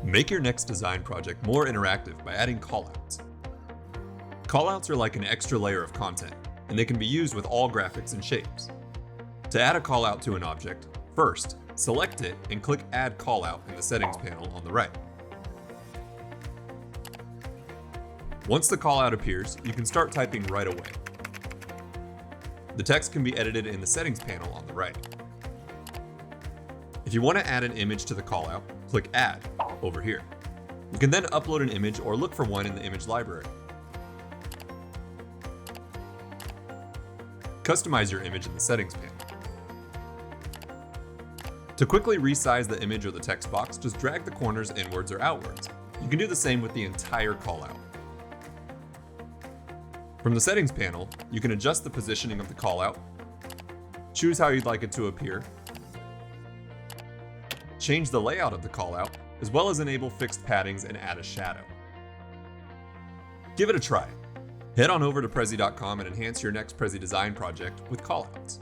Make your next design project more interactive by adding callouts. Callouts are like an extra layer of content, and they can be used with all graphics and shapes. To add a callout to an object, first, select it and click Add Callout in the Settings panel on the right. Once the callout appears, you can start typing right away. The text can be edited in the Settings panel on the right. If you want to add an image to the callout, click Add over here. You can then upload an image or look for one in the image library. Customize your image in the Settings panel. To quickly resize the image or the text box, just drag the corners inwards or outwards. You can do the same with the entire callout. From the Settings panel, you can adjust the positioning of the callout, choose how you'd like it to appear, change the layout of the callout, as well as enable fixed paddings and add a shadow. Give it a try. Head on over to Prezi.com and enhance your next Prezi Design project with callouts.